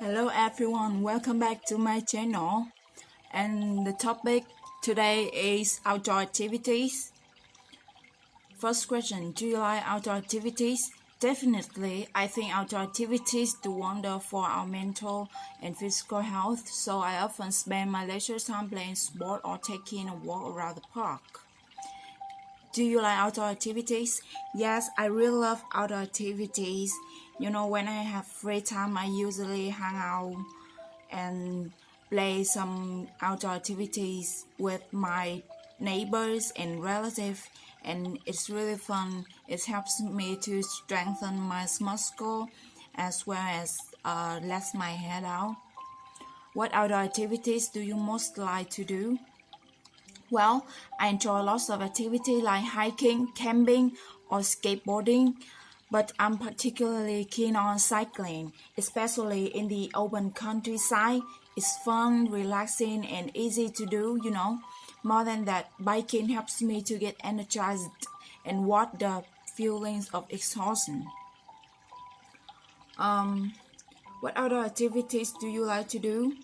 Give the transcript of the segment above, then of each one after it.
Hello everyone, welcome back to my channel. And the topic today is outdoor activities. First question, do you like outdoor activities? Definitely, I think outdoor activities do wonder for our mental and physical health, so I often spend my leisure time playing sport or taking a walk around the park. Do you like outdoor activities? Yes, I really love outdoor activities. When I have free time, I usually hang out and play some outdoor activities with my neighbors and relatives, and it's really fun. It helps me to strengthen my muscle as well as let my head out. What outdoor activities do you most like to do? Well, I enjoy lots of activities like hiking, camping, or skateboarding, but I'm particularly keen on cycling, especially in the open countryside. It's fun, relaxing, and easy to do. More than that, biking helps me to get energized and what the feelings of exhaustion. What other activities do you like to do?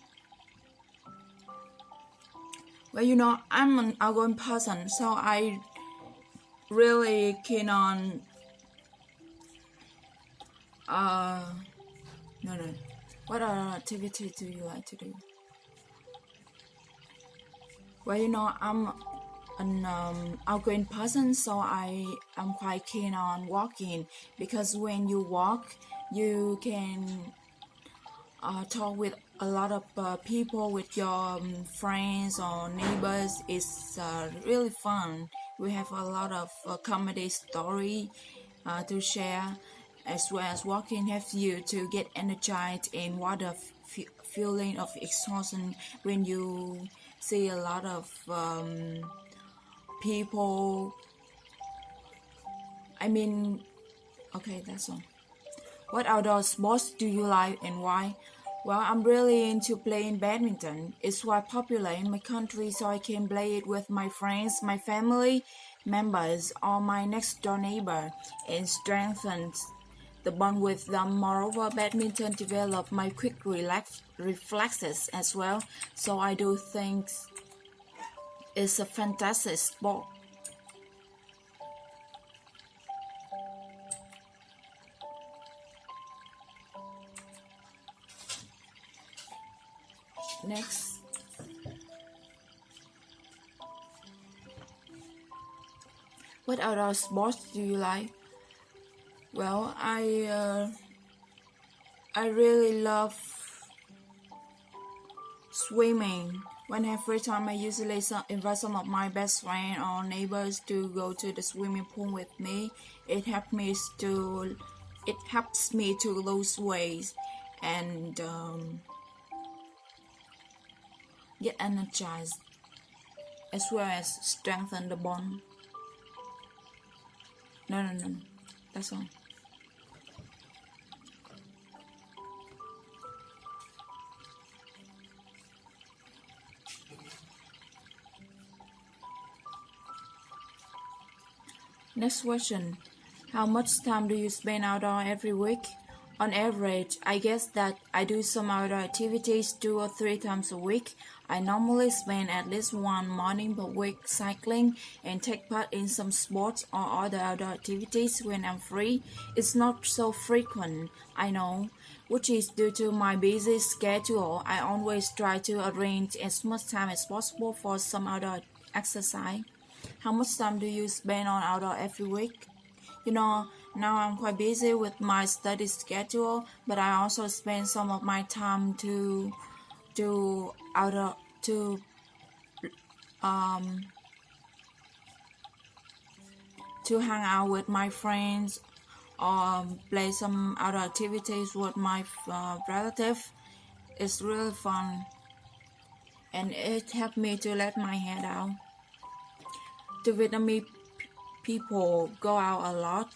Well, I'm an outgoing person, so I really keen on no. What other activities do you like to do? Well, I'm an outgoing person, so I am quite keen on walking because when you walk, you can talk with a lot of people, with your friends or neighbors. It's really fun. We have a lot of comedy story to share, as well as walking helps you to get energized and what a feeling of exhaustion when you see a lot of people. Okay, that's all. What outdoor sports do you like and why? Well, I'm really into playing badminton. It's quite popular in my country, so I can play it with my friends, my family members, or my next door neighbor, and strengthens the bond with them. Moreover, badminton develop my quick reflexes as well, so I do think it's a fantastic sport. Next, what outdoor sports do you like? Well, I really love swimming. When I have free time, I usually invite some of my best friends or neighbors to go to the swimming pool with me. It helps me to lose weight and get energized, as well as strengthen the bond. No. That's all. Next question. How much time do you spend outdoor every week? On average, I guess that I do some outdoor activities 2 or 3 times a week. I normally spend at least one morning per week cycling and take part in some sports or other outdoor activities when I'm free. It's not so frequent, I know, which is due to my busy schedule. I always try to arrange as much time as possible for some outdoor exercise. How much time do you spend on outdoor every week? Now I'm quite busy with my study schedule, but I also spend some of my time to outdoor to hang out with my friends or play some outdoor activities with my relative. It's really fun, and it helped me to let my head out. The Vietnamese people go out a lot.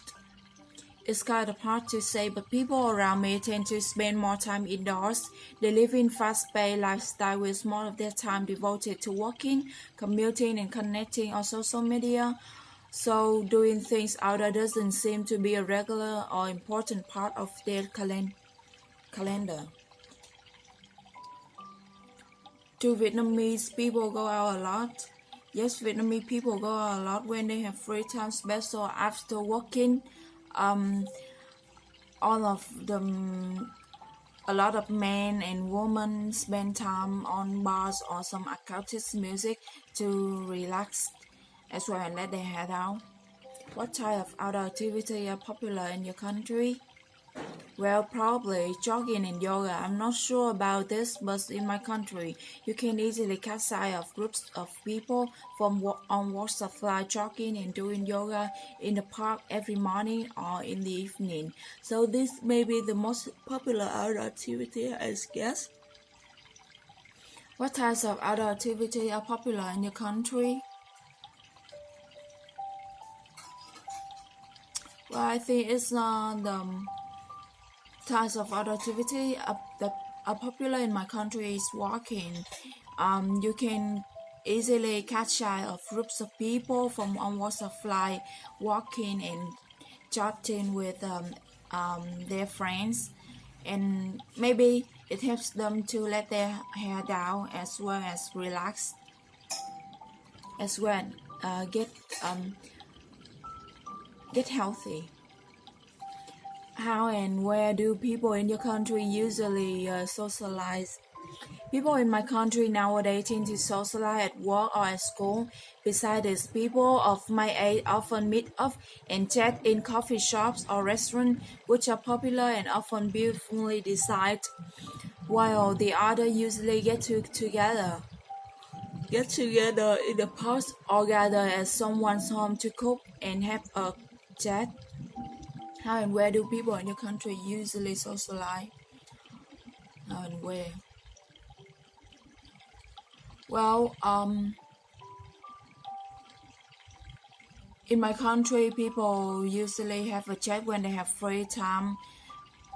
It's kind of hard to say, but people around me tend to spend more time indoors. They live in fast-paced lifestyle with more of their time devoted to working, commuting, and connecting on social media. So doing things outdoors doesn't seem to be a regular or important part of their calendar. Do Vietnamese people go out a lot? Yes, Vietnamese people go out a lot when they have free time, especially after working. All of them, a lot of men and women spend time on bars or some acoustic music to relax as well and let their hair down. What type of outdoor activity are popular in your country? Well, probably jogging and yoga. I'm not sure about this, but in my country, you can easily catch sight of groups of people from on walks of life jogging and doing yoga in the park every morning or in the evening. So this may be the most popular outdoor activity, I guess. What types of outdoor activity are popular in your country? Well, I think it's the types of outdoor activity that are popular in my country is walking. You can easily catch sight of groups of people from on walks of life walking and chatting with their friends, and maybe it helps them to let their hair down as well as relax as well, get healthy. How and where do people in your country usually socialize? People in my country nowadays tend to socialize at work or at school. Besides this, people of my age often meet up and chat in coffee shops or restaurants, which are popular and often beautifully designed, while the other usually get together in the parks or gather at someone's home to cook and have a chat. How and where do people in your country usually socialize? How and where? Well, in my country, people usually have a chat when they have free time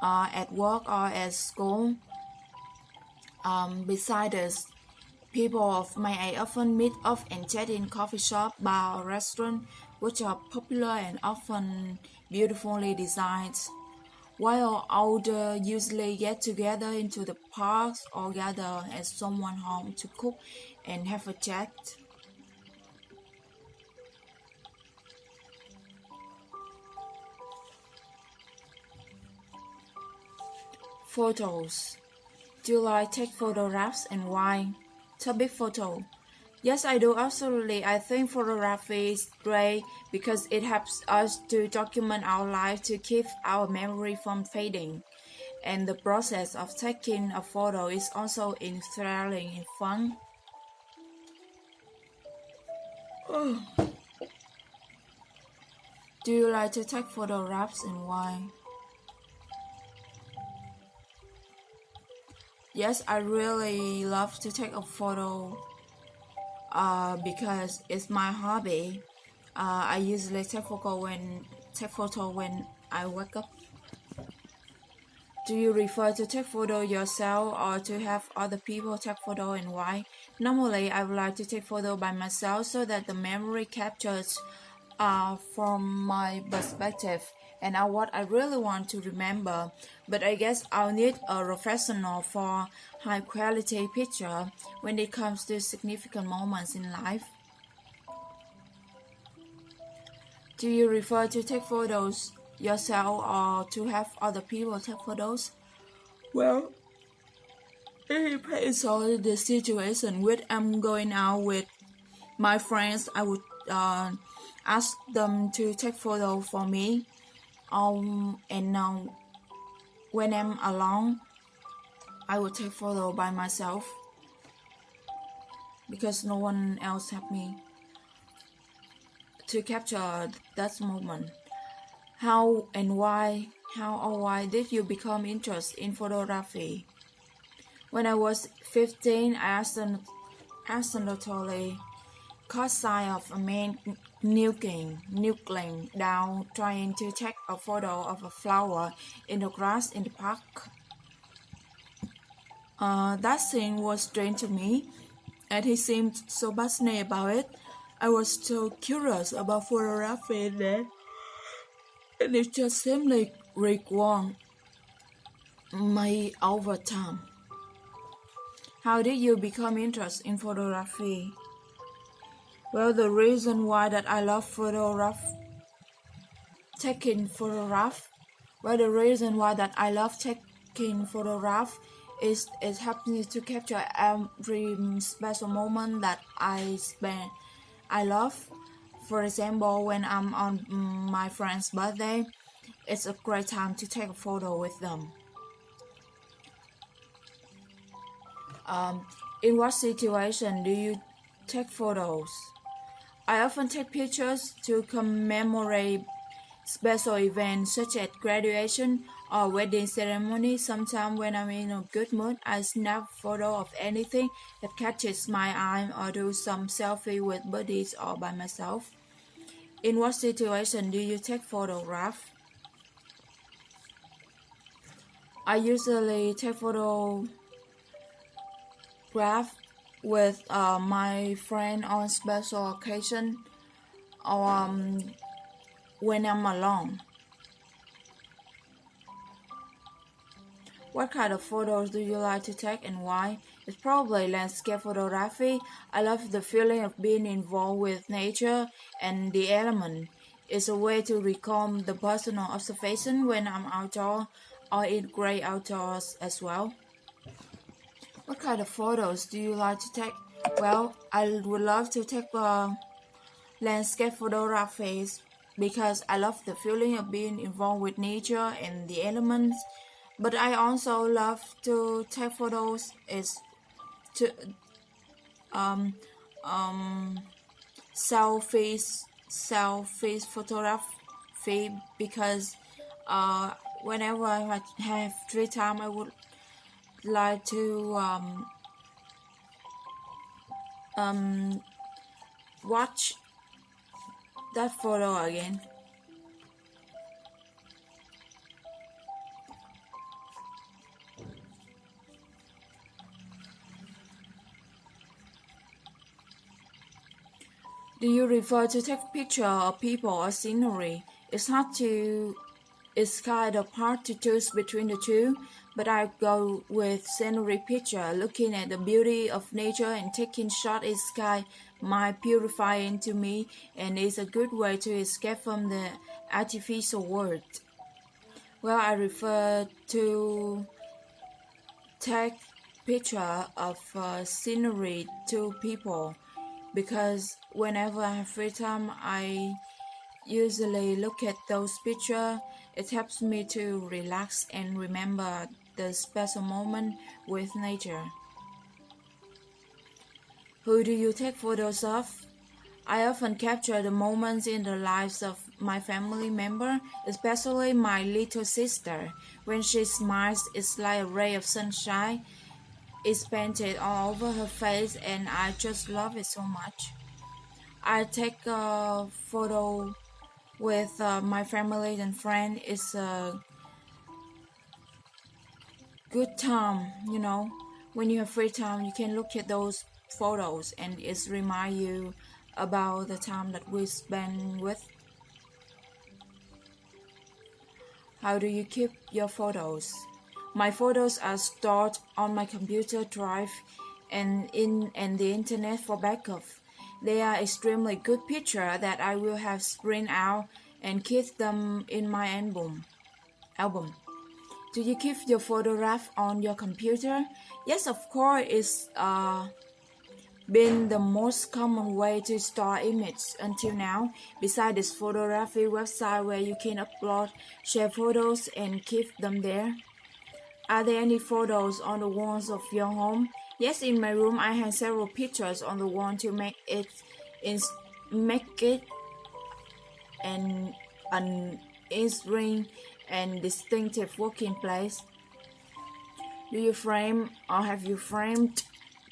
at work or at school. Besides this, people of my age often meet up and chat in coffee shop, bar, or restaurant, which are popular and often beautifully designed, while older usually get together into the parks or gather at someone's home to cook and have a chat. Photos. Do you like take photographs and why? Topic photo. Yes, I do absolutely. I think photography is great because it helps us to document our life to keep our memory from fading. And the process of taking a photo is also thrilling and fun. Do you like to take photographs and why? Yes, I really love to take a photo because it's my hobby. I usually take photo when I wake up. Do you prefer to take photo yourself or to have other people take photo and why? Normally, I would like to take photo by myself so that the memory captures from my perspective and what I really want to remember. But I guess I'll need a professional for high quality picture when it comes to significant moments in life. Do you prefer to take photos yourself or to have other people take photos? Well, it depends on the situation. When I'm going out with my friends, I would ask them to take photo for me. And when I'm alone, I would take photo by myself because no one else helped me to capture that moment. How or why did you become interested in photography? When I was 15, I accidentally caught sight of a man kneeling down trying to take a photo of a flower in the grass in the park. That scene was strange to me, and he seemed so passionate about it. I was so curious about photography then, and it just seemed like Rick Wong me over time. How did you become interested in photography? Well, the reason why that I love taking photograph. Well, the reason why that I love taking photograph is it helps me to capture every special moment that I love. For example, when I'm on my friend's birthday, it's a great time to take a photo with them. In what situation do you take photos? I often take pictures to commemorate special events such as graduation or wedding ceremony. Sometimes when I'm in a good mood, I snap photo of anything that catches my eye or do some selfie with buddies or by myself. In what situation do you take photograph? I usually take photograph with my friend on special occasion or when I'm alone. What kind of photos do you like to take and why? It's probably landscape photography. I love the feeling of being involved with nature and the element. It's a way to recall the personal observation when I'm outdoors or in great outdoors as well. What kind of photos do you like to take? Well, I would love to take landscape photographies because I love the feeling of being involved with nature and the elements. But I also love to take photos is to selfies photography because whenever I have free time I would like to watch that photo again. Do you prefer to take picture of people or scenery? It's kind of hard to choose between the two, but I go with scenery picture. Looking at the beauty of nature and taking shots in sky might purifying to me, and it's a good way to escape from the artificial world. Well, I prefer to take picture of scenery to people because whenever I have free time, I usually look at those pictures. It helps me to relax and remember the special moment with nature. Who do you take photos of? I often capture the moments in the lives of my family member, especially my little sister. When she smiles, it's like a ray of sunshine. It's painted all over her face and I just love it so much. I take a photo with my family and friends. It's a good time, when you have free time you can look at those photos and it's remind you about the time that we spend with. How do you keep your photos? My photos are stored on my computer drive and the internet for backup. They are extremely good pictures that I will have print out and keep them in my album. Do you keep your photograph on your computer? Yes, of course. It's been the most common way to store images until now. Besides this photography website where you can upload, share photos and keep them there. Are there any photos on the walls of your home? Yes, in my room I have several pictures on the wall to make it an inspiring and distinctive working place. Do you frame or have you framed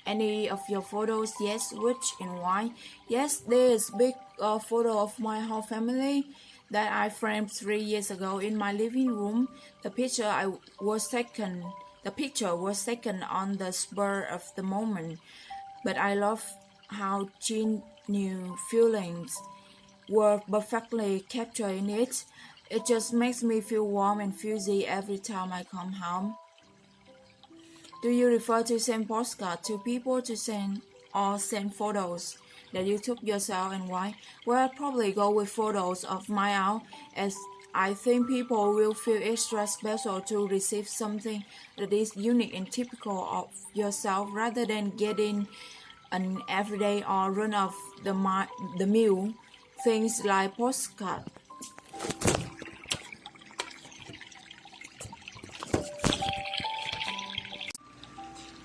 any of your photos? Yes, which and why? Yes, there is big photo of my whole family that I framed 3 years ago in my living room. The picture was taken on the spur of the moment, but I love how genuine feelings were perfectly captured in it. It just makes me feel warm and fuzzy every time I come home. Do you prefer to send postcard to people to send or send photos that you took yourself, and why? Well, I'd probably go with photos of my own, as I think people will feel extra special to receive something that is unique and typical of yourself rather than getting an everyday or run of the mill things like postcard.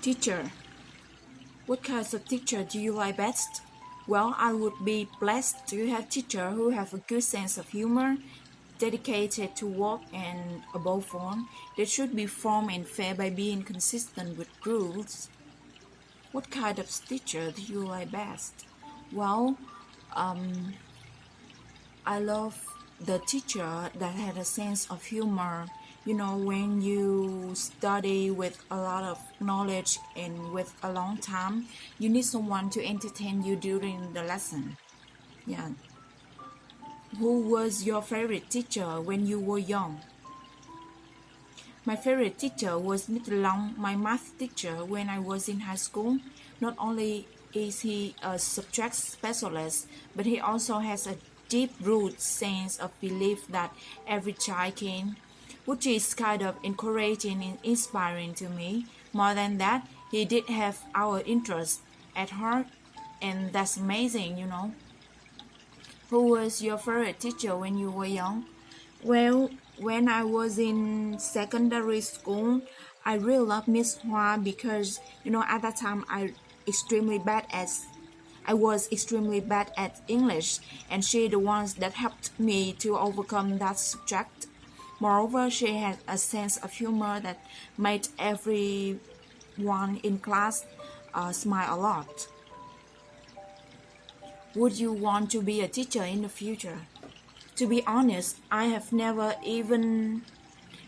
Teacher. What kinds of teacher do you like best? Well, I would be blessed to have teachers who have a good sense of humor, dedicated to work, and above all, they should be firm and fair by being consistent with rules. What kind of teacher do you like best? Well, I love the teacher that had a sense of humor. You know, when you study with a lot of knowledge and with a long time, you need someone to entertain you during the lesson. Yeah. Who was your favorite teacher when you were young? My favorite teacher was Mr. Long, my math teacher when I was in high school. Not only is he a subject specialist, but he also has a deep-rooted sense of belief that every child can, which is kind of encouraging and inspiring to me. More than that, he did have our interests at heart, and that's amazing, you know. Who was your favorite teacher when you were young? Well, when I was in secondary school, I really loved Miss Hoa because, you know, at that time I was extremely bad at English, and she the ones that helped me to overcome that subject. Moreover, she had a sense of humor that made everyone in class smile a lot. Would you want to be a teacher in the future? To be honest, I have never even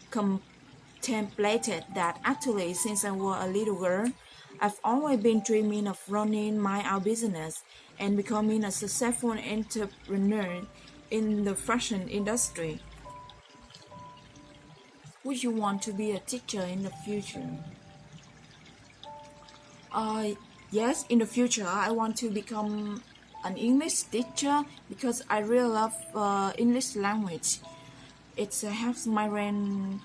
contemplated that. Actually, since I was a little girl, I've always been dreaming of running my own business and becoming a successful entrepreneur in the fashion industry. Would you want to be a teacher in the future? Uh, yes, in the future, I want to become an English teacher because I really love English language. It helps my brain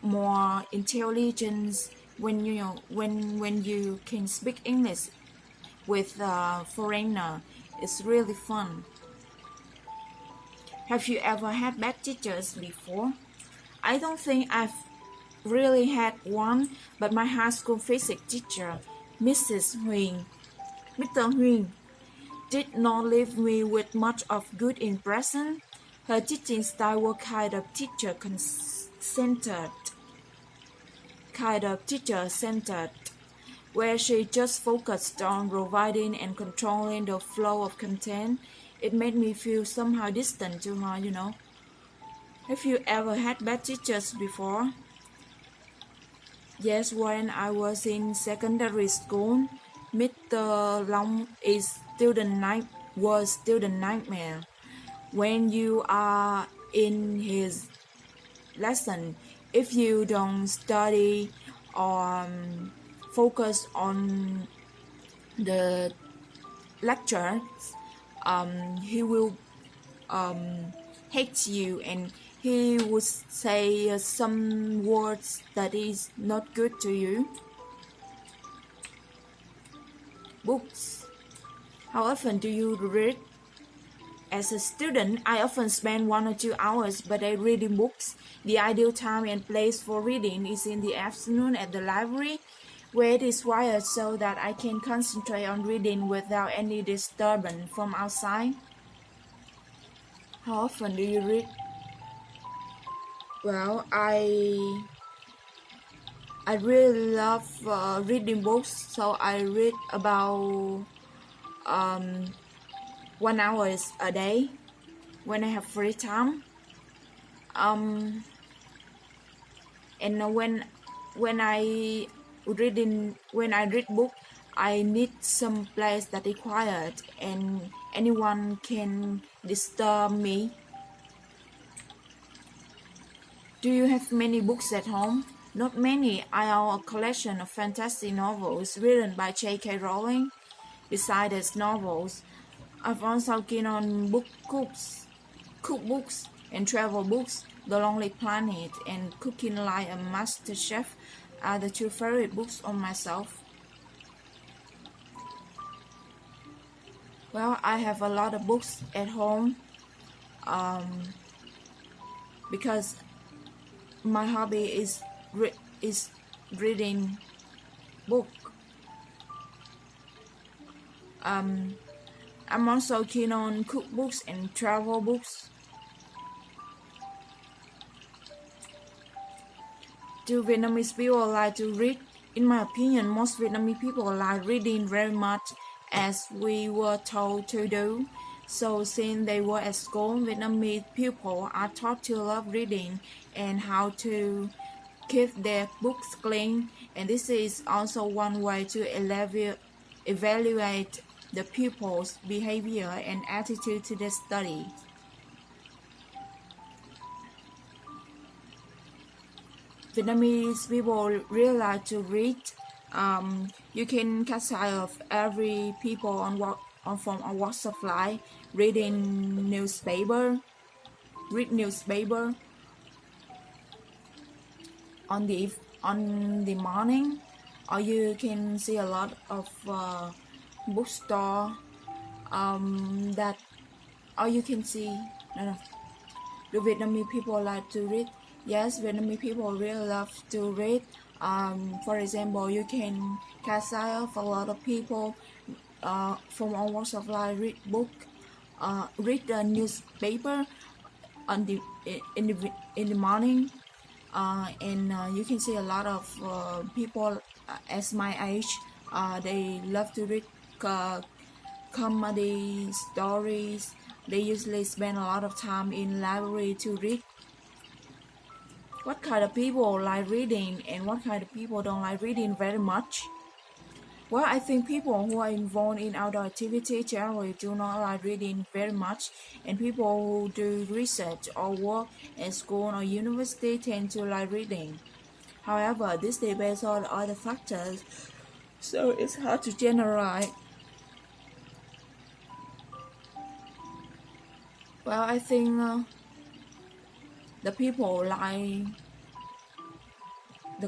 more intelligence when you can speak English with a foreigner. It's really fun. Have you ever had bad teachers before? I don't think I've really had one, but my high school physics teacher, Mrs. Huang, Mr. Huang, did not leave me with much of good impression. Her teaching style was kind of teacher-centered, where she just focused on providing and controlling the flow of content. It made me feel somehow distant to her, you know. Have you ever had bad teachers before? Yes, when I was in secondary school, Mr. Long was still the nightmare. When you are in his lesson, if you don't study or focus on the lecture, he will hate you, and he would say some words that is not good to you. Books. How often do you read? As a student, I often spend 1 or 2 hours per day reading books. The ideal time and place for reading is in the afternoon at the library, where it is quiet so that I can concentrate on reading without any disturbance from outside. How often do you read? Well, I really love reading books, so I read about 1 hour a day when I have free time. And when I read book, I need some place that is quiet and anyone can disturb me. Do you have many books at home? Not many are a collection of fantasy novels written by J.K. Rowling. Besides novels, I've also keen on cookbooks and travel books. The Lonely Planet and Cooking Like a Master Chef are the two favorite books of myself. Well, I have a lot of books at home because my hobby is reading book. I'm also keen on cookbooks and travel books. Do Vietnamese people like to read? In my opinion, most Vietnamese people like reading very much, as we were told to do. So since they were at school, Vietnamese people are taught to love reading and how to keep their books clean. And this is also one way to evaluate the pupils' behavior and attitude to the study. Vietnamese people really like to read. You can catch eye of every people from a walks of life reading read newspaper on the morning, or you can see a lot of bookstore that, or you can see no. Do Vietnamese people like to read? Yes, Vietnamese people really love to read. For example, you can catch eye of a lot of people from all walks of life read the newspaper on the in the morning, and you can see a lot of people as my age. They love to read comedy stories. They usually spend a lot of time in library to read. What kind of people like reading and what kind of people don't like reading very much? Well, I think people who are involved in outdoor activity generally do not like reading very much, and people who do research or work at school or university tend to like reading. However, this depends on other factors, so it's hard to generalize. Well, I think the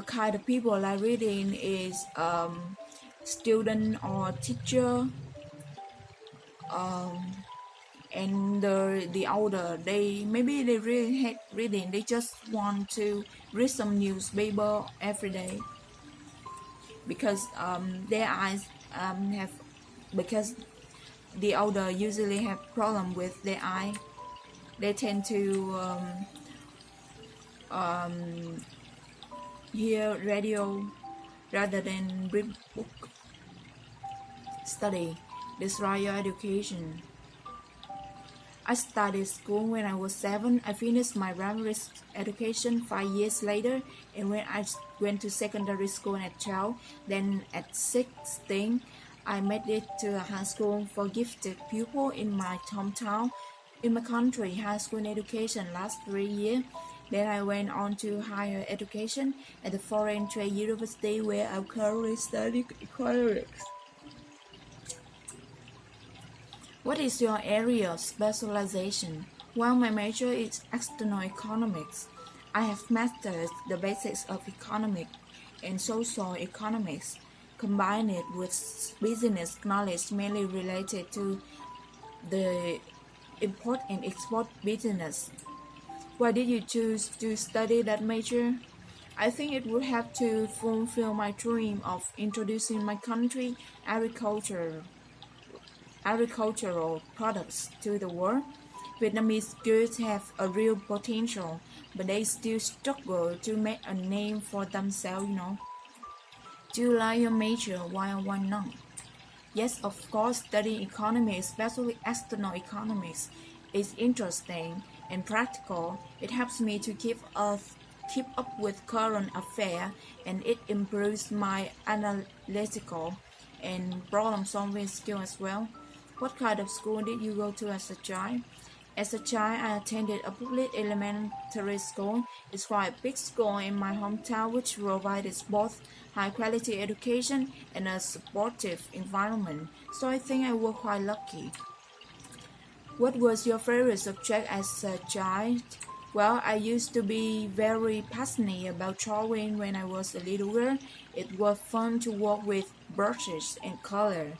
kind of people like reading is student or teacher, and the older, they really hate reading. They just want to read some newspaper every day because their eyes have because the older usually have problem with their eye. They tend to hear radio rather than read book. Study destroy your education. I started school when I was 7. I finished my primary education 5 years later, and when I went to secondary school at 12, then at 16, I made it to a high school for gifted pupil in my hometown. In my country, high school education lasts 3 years. Then I went on to higher education at the Foreign Trade University, where I currently study economics. What is your area of specialization? Well, my major is external economics. I have mastered the basics of economics and social economics, combined it with business knowledge mainly related to the import and export business. Why did you choose to study that major? I think it would have to fulfill my dream of introducing my country agricultural products to the world. Vietnamese goods have a real potential, but they still struggle to make a name for themselves. Do you like your major? Why not? Yes, of course, studying economics, especially external economics, is interesting and practical. It helps me to keep up with current affairs, and it improves my analytical and problem-solving skill as well. What kind of school did you go to as a child? As a child, I attended a public elementary school. It's quite a big school in my hometown, which provided both high-quality education and a supportive environment. So I think I was quite lucky. What was your favorite subject as a child? Well, I used to be very passionate about drawing when I was a little girl. It was fun to work with brushes and color,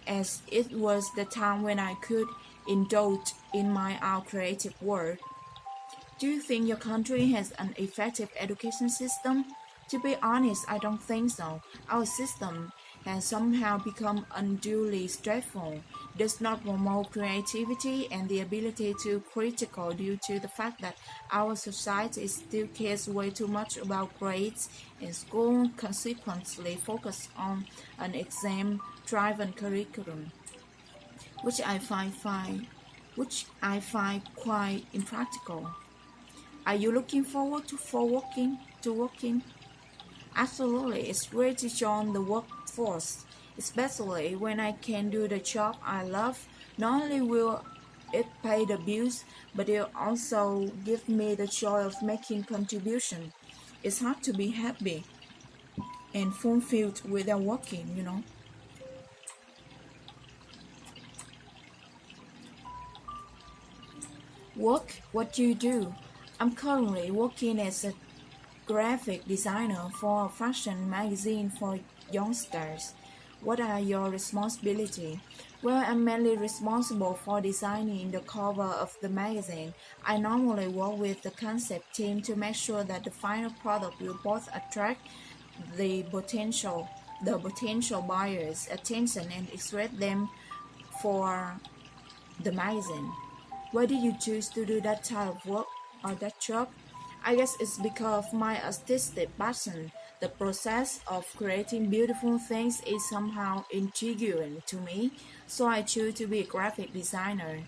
as it was the time when I could indulge in my own creative work. Do you think your country has an effective education system? To be honest, I don't think so. Our system has somehow become unduly stressful, does not promote creativity and the ability to critical due to the fact that our society still cares way too much about grades and school consequently focus on an exam-driven curriculum, which I find quite impractical. Are you looking forward to working? Absolutely, it's great to join the workforce, especially when I can do the job I love. Not only will it pay the bills, but it also give me the joy of making contribution. It's hard to be happy and fulfilled without working. Work? What do you do? I'm currently working as a graphic designer for a fashion magazine for youngsters. What are your responsibilities? Well, I'm mainly responsible for designing the cover of the magazine. I normally work with the concept team to make sure that the final product will both attract the potential the potential buyers' attention and excite them for the magazine. Why did you choose to do that type of work or that job? I guess it's because of my artistic passion. The process of creating beautiful things is somehow intriguing to me, so I choose to be a graphic designer,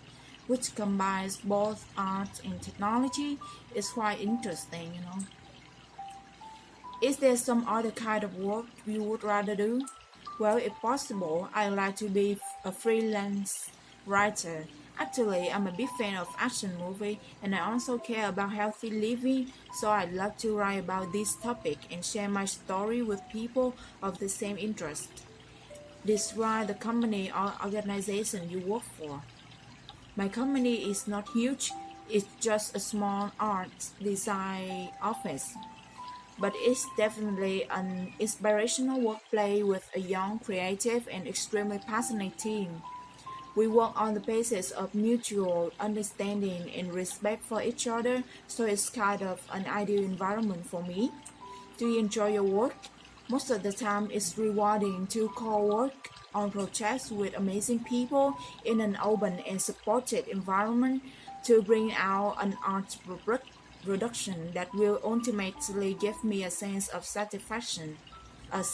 which combines both art and technology. It's quite interesting. Is there some other kind of work you would rather do? Well, if possible, I'd like to be a freelance writer. Actually, I'm a big fan of action movie and I also care about healthy living, so I'd love to write about this topic and share my story with people of the same interest. Describe the company or organization you work for. My company is not huge, it's just a small art design office, but it's definitely an inspirational workplace with a young, creative, and extremely passionate team. We work on the basis of mutual understanding and respect for each other, so it's kind of an ideal environment for me. Do you enjoy your work? Most of the time, it's rewarding to co-work on projects with amazing people in an open and supported environment to bring out an production that will ultimately give me a sense of satisfaction and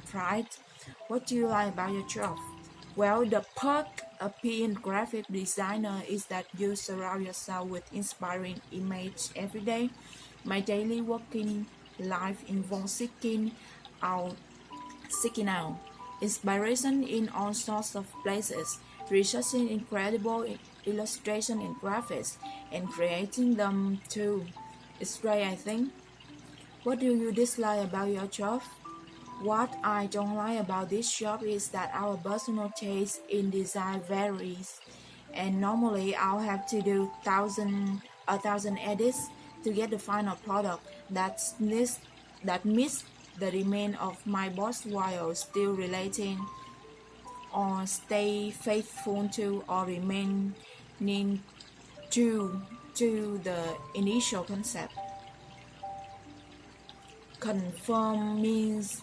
pride. What do you like about your job? Well, the perk of being graphic designer is that you surround yourself with inspiring images every day. My daily working life involves out seeking out inspiration in all sorts of places, researching incredible illustration and graphics, and creating them too. It's great, I think. What do you dislike about your job? What I don't like about this job is that our personal taste in design varies, and normally I'll have to do a thousand edits to get the final product that meets the demand of my boss while still relating or stay faithful to or remaining true to the initial concept. Conform means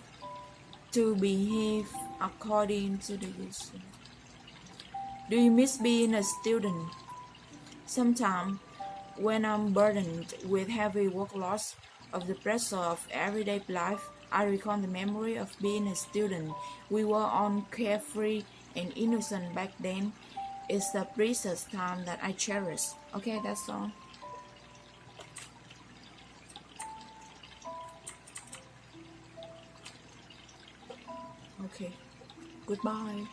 to behave according to the usual. Do you miss being a student? Sometimes, when I'm burdened with heavy workloads of the pressure of everyday life, I recall the memory of being a student. We were on carefree and innocent back then. It's the precious time that I cherish. Okay, that's all. Okay, goodbye.